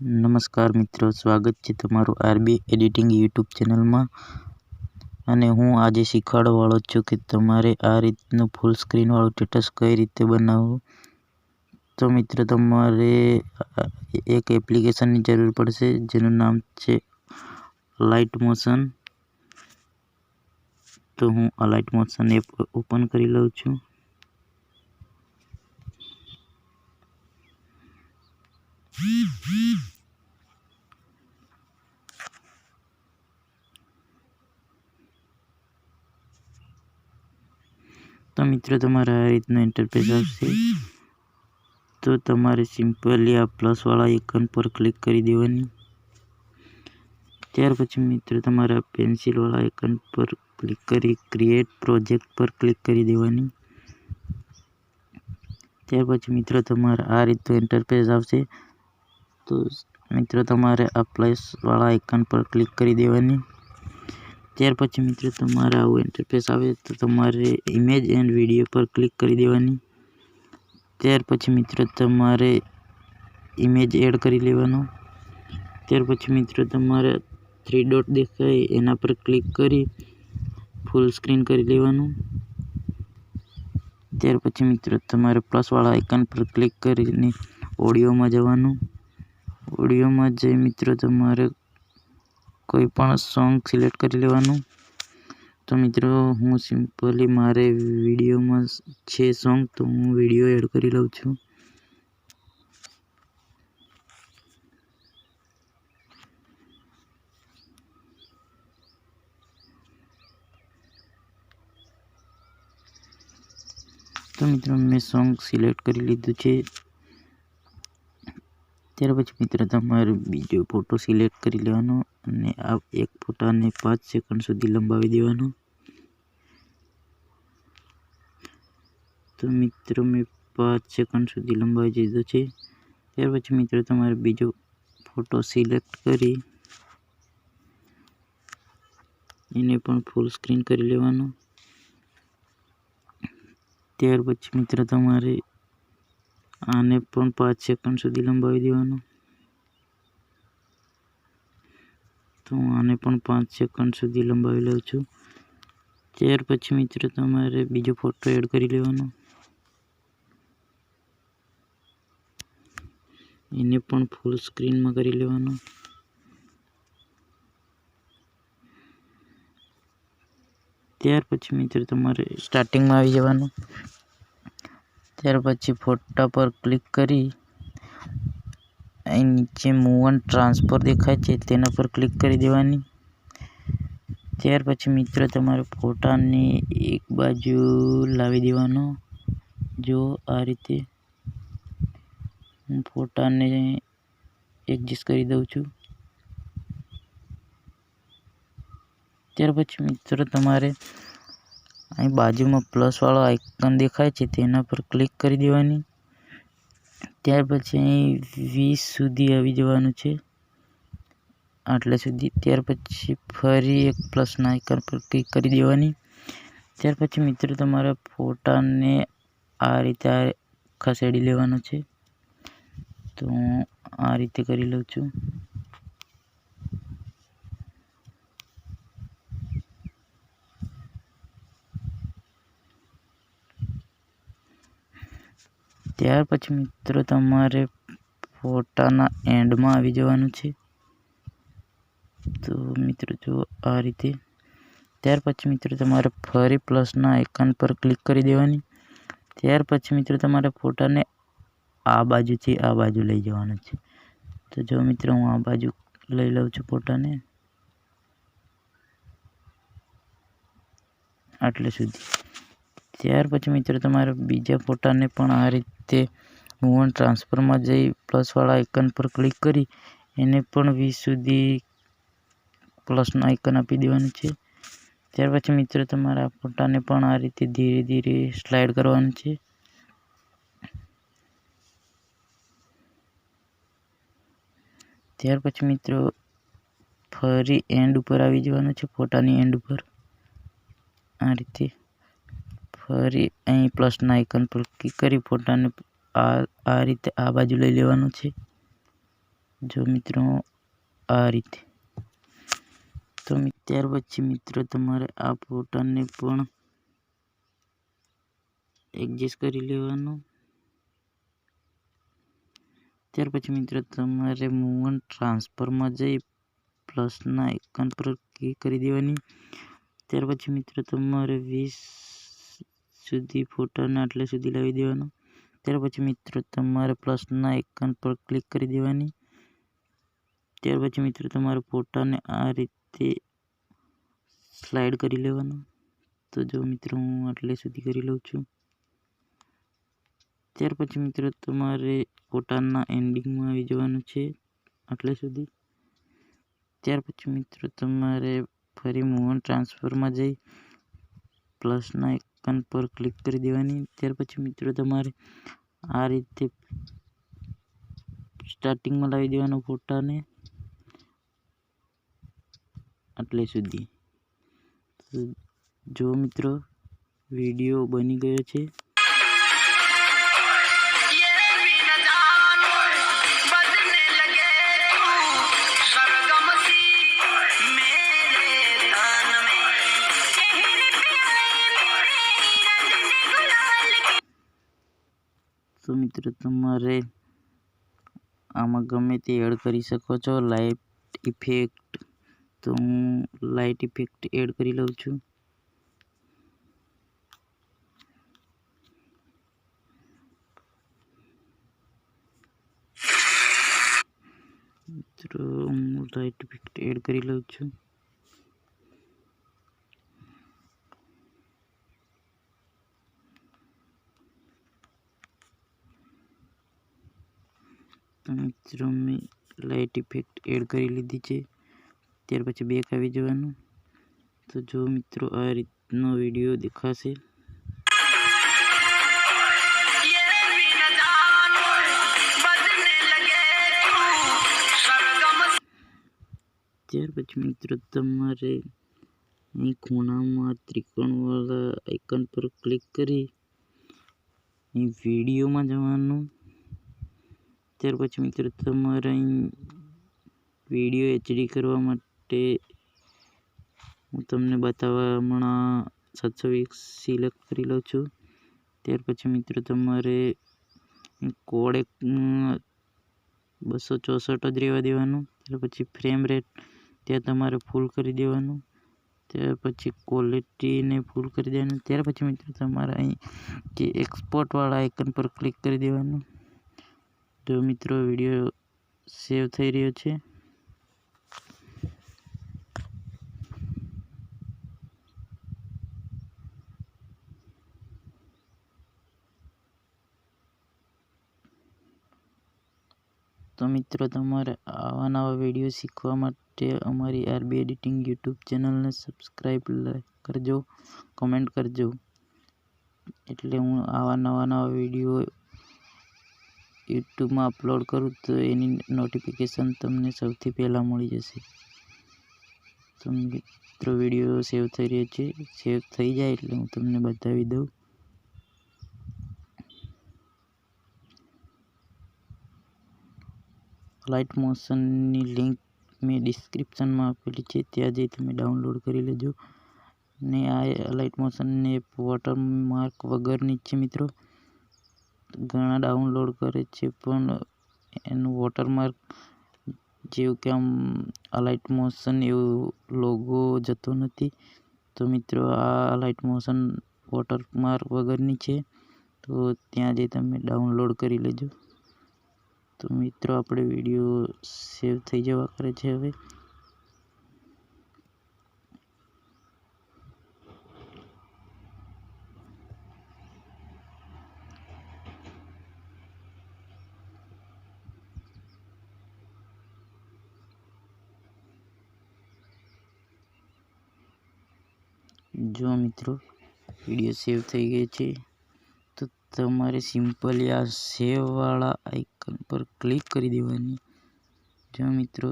નમસ્કાર મિત્રો, સ્વાગત છે તમારું આરબી એડિટિંગ યુટ્યુબ ચેનલમાં. અને હું આજે શીખવાડવાળો છું કે તમારે આ રીતનું ફૂલ સ્ક્રીનવાળું સ્ટેટસ કઈ રીતે બનાવવું. તો મિત્રો, તમારે એક એપ્લિકેશનની જરૂર પડશે જેનું નામ છે લાઇટ મોશન. તો હું આ લાઇટ મોશન એપ ઓપન કરી લઉં છું. તો મિત્રો, તમારે આ રીતનું ઇન્ટરફેસ આવશે. તો તમારે સિમ્પલી આ પ્લસવાળા આઇકન પર ક્લિક કરી દેવાની. ત્યાર પછી મિત્રો, તમારે આ પેન્સિલવાળા આઇકન પર ક્લિક કરી ક્રિએટ પ્રોજેક્ટ પર ક્લિક કરી દેવાની. ત્યાર પછી મિત્રો, તમારે આ રીતનું ઇન્ટરફેસ આવશે. તો મિત્રો, તમારે આ પ્લસવાળા આઇકન પર ક્લિક કરી દેવાની. ત્યાર પછી મિત્રો, તમારે આવું ઇન્ટરફેસ આવે તો તમારે ઇમેજ એન્ડ વિડીયો પર ક્લિક કરી દેવાની. ત્યાર પછી મિત્રો, તમારે ઇમેજ એડ કરી લેવાનો. ત્યાર પછી મિત્રો, તમારે 3 ડોટ દેખાય એના પર ક્લિક કરી ફૂલ સ્ક્રીન કરી લેવાનું. ત્યાર પછી મિત્રો, તમારે પ્લસવાળા આઇકન પર ક્લિક કરીને ઓડિયોમાં જવાનું. ઓડિયોમાં જઈ મિત્રો, તમારે કોઈ પણ સોંગ સિલેક્ટ કરી લેવાનું. તો મિત્રો, હું સિમ્પલી મારે વિડીયોમાં છે સોંગ, તો હું વિડીયો એડ કરી લઉં છું. તો મિત્રો, મેં સોંગ સિલેક્ટ કરી લીધું છે. ત્યાર પછી મિત્રો, તમારે બીજો ફોટો સિલેક્ટ કરી લેવાનો અને આ એક ફોટાને 5 સેકન્ડ સુધી લંબાવી દેવાનો. તો મિત્રો, મેં 5 સેકન્ડ સુધી લંબાવી દીધો છે. ત્યાર પછી મિત્રો, તમારે બીજો ફોટો સિલેક્ટ કરી એને પણ ફૂલ સ્ક્રીન કરી લેવાનો. ત્યાર પછી મિત્રો, તમારે આને પણ 5 સેકન્ડ સુધી લંબાવી દેવાનો. તો આને પણ 5 સેકન્ડ સુધી લંબાવી લઉં છું. ત્યાર પછી મિત્રો, તમારે બીજો ફોટો એડ કરી લેવાનો. એને પણ ફૂલ સ્ક્રીનમાં કરી લેવાનો. ત્યાર પછી મિત્રો, તમારે સ્ટાર્ટિંગમાં આવી જવાનું. ત્યાર પછી ફોટા પર ક્લિક કરી અહીં નીચે મૂવ એન્ડ ટ્રાન્સફર દેખાય છે તેના પર ક્લિક કરી દેવાની. ત્યાર પછી મિત્રો, તમારે ફોટાને એક બાજુ લાવી દેવાનો. જો આ રીતે હું ફોટાને એડજસ્ટ કરી દઉં છું. ત્યાર પછી મિત્રો, તમારે અહીં બાજુમાં પ્લસવાળો આઇકન દેખાય છે તેના પર ક્લિક કરી દેવાની. ત્યાર પછી અહીં 20 સુધી આવી જવાનું છે, આટલા સુધી. ત્યાર પછી ફરી એક પ્લસના આઇકન પર ક્લિક કરી દેવાની. ત્યાર પછી મિત્રો, તમારા ફોટાને આ રીતે ખસેડી લેવાનો છે. તો હું આ રીતે કરી લઉં છું. ત્યાર પછી મિત્રો, તમારે ફોટાના એન્ડમાં આવી જવાનું છે. તો મિત્રો, જો આ રીતે. ત્યાર પછી મિત્રો, તમારે ફરી પ્લસના આઇકન પર ક્લિક કરી દેવાની. ત્યાર પછી મિત્રો, તમારે ફોટાને આ બાજુથી આ બાજુ લઈ જવાનો છે. તો જો મિત્રો, હું આ બાજુ લઈ લઉં છું ફોટાને, આટલે સુધી. ત્યાર પછી મિત્રો, તમારે બીજા ફોટાને પણ આ રીતે મૂવ એન્ડ ટ્રાન્સફરમાં જઈ પ્લસવાળા આઇકન પર ક્લિક કરી એને પણ 20 સુધી પ્લસનું આઇકન આપી દેવાનું છે. ત્યાર પછી મિત્રો, તમારા ફોટાને પણ આ રીતે ધીરે ધીરે સ્લાઇડ કરવાનું છે. ત્યાર પછી મિત્રો, ફરી એન્ડ ઉપર આવી જવાનું છે, ફોટાની એન્ડ ઉપર આ રીતે. ફરી અહીં પ્લસના આઇકન પર ક્લિક કરી ફોટાને આ રીતે આ બાજુ લઈ લેવાનું છે. જો મિત્રો આ રીતે. તો ત્યાર પછી મિત્રો તમારે આ ફોટાને પણ એડજસ્ટ કરી લેવાનું. ત્યાર પછી મિત્રો તમારે મૂવ એન્ડ ટ્રાન્સફરમાં જઈ પ્લસના આઇકન પર ક્લિક કરી દેવાની. ત્યાર પછી મિત્રો તમારે 20 સુધી ફોટાને આટલે સુધી લાવી દેવાનો. ત્યાર પછી મિત્રો તમારે પ્લસના આઇકન પર ક્લિક કરી દેવાની. ત્યાર પછી મિત્રો તમારે ફોટાને આ રીતે સ્લાઇડ કરી લેવાનો. તો જો મિત્રો હું આટલે સુધી કરી લઉં છું. ત્યાર પછી મિત્રો તમારે ફોટાના એન્ડિંગમાં આવી જવાનું છે આટલે સુધી. ત્યાર પછી મિત્રો તમારે ફરી મૂવ એન્ડ ટ્રાન્સફરમાં જઈ પ્લસના આઇકન પર ક્લિક કરી દેવાની. ત્યાર પછી મિત્રો તમારે આ રીતે સ્ટાર્ટિંગમાં લાવી દેવાનો ફોટાને આટલે સુધી. જો મિત્રો વિડીયો બની ગયો છે. તો મિત્રો તમારે આમાં ગમે તે એડ કરી શકો છો. લાઇટ ઇફેક્ટ, તો હું લાઇટ ઇફેક્ટ એડ કરી લઉં છું. મિત્રો હું લાઇટ ઇફેક્ટ એડ કરી લઉં છું. તો મિત્રો મેં લાઇટ ઇફેક્ટ એડ કરી લીધી છે. ત્યાર પછી બેક આવી જવાનું. તો જો મિત્રો આ રીતનો વિડીયો દેખાશે. ત્યાર પછી મિત્રો તમારે અહીં ખૂણામાં ત્રિકોણવાળા આઇકન પર ક્લિક કરી અહીં વિડીયોમાં જવાનું. ત્યાર પછી મિત્રો તમારે અહીં વિડીયો HD કરવા માટે હું તમને બતાવવા હમણાં 720 સિલેક્ટ કરી લઉં છું. ત્યાર પછી મિત્રો તમારે કોડેક 264 જ રહેવા દેવાનું. ત્યાર પછી ફ્રેમ રેટ ત્યાં તમારે ફૂલ કરી દેવાનું. ત્યાર પછી ક્વોલિટીને ફૂલ કરી દેવાનું. ત્યાર પછી મિત્રો તમારે અહીં જે એક્સપોર્ટવાળા આઇકન પર ક્લિક કરી દેવાનું. જો મિત્રો વિડીયો સેવ થઈ રહ્યો છે. તો મિત્રો તમારે આવા નવા વિડીયો શીખવા માટે અમારી RB એડિટિંગ યુટ્યુબ ચેનલને સબસ્ક્રાઈબ કરજો, કોમેન્ટ કરજો. એટલે હું આવા નવા વિડીયો યુટ્યુબમાં અપલોડ કરું તો એની નોટિફિકેશન તમને સૌથી પહેલાં મળી જશે. તો મિત્રો વિડીયો સેવ થઈ રહ્યો છે. સેવ થઈ જાય એટલે હું તમને બતાવી દઉં. લાઇટ મોશનની લિંક મેં ડિસ્ક્રિપ્શનમાં આપેલી છે, ત્યાં જઈ તમે ડાઉનલોડ કરી લેજો. ને આ લાઇટ મોશનની એપ વોટરમાર્ક વગરની છે મિત્રો. ઘણા ડાઉનલોડ કરે છે પણ એનું વોટરમાર્ક જેવું કે આમ આ લાઇટ મોશન એવું લોગો જતો નથી. તો મિત્રો આ લાઇટ મોશન વોટરમાર્ક વગરની છે, તો ત્યાં જઈ તમે ડાઉનલોડ કરી લેજો. તો મિત્રો આપણે વિડીયો સેવ થઈ જવા કરે છે હવે. જો મિત્રો વિડીયો સેવ થઈ ગયો છે. તો તમારે સિમ્પલી આ સેવ વાળા આઇકન પર ક્લિક કરી દેવાની. જો મિત્રો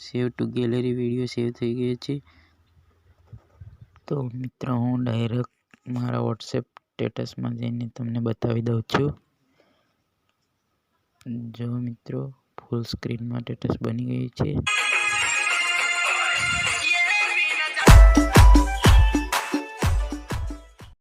સેવ ટુ ગેલેરી વિડીયો સેવ થઈ ગયો છે. તો મિત્રો હું ડાયરેક્ટ મારા વોટ્સએપ સ્ટેટસમાં જઈને તમને બતાવી દઉં છું. જો મિત્રો ફૂલ સ્ક્રીનમાં સ્ટેટસ બની ગઈ છે.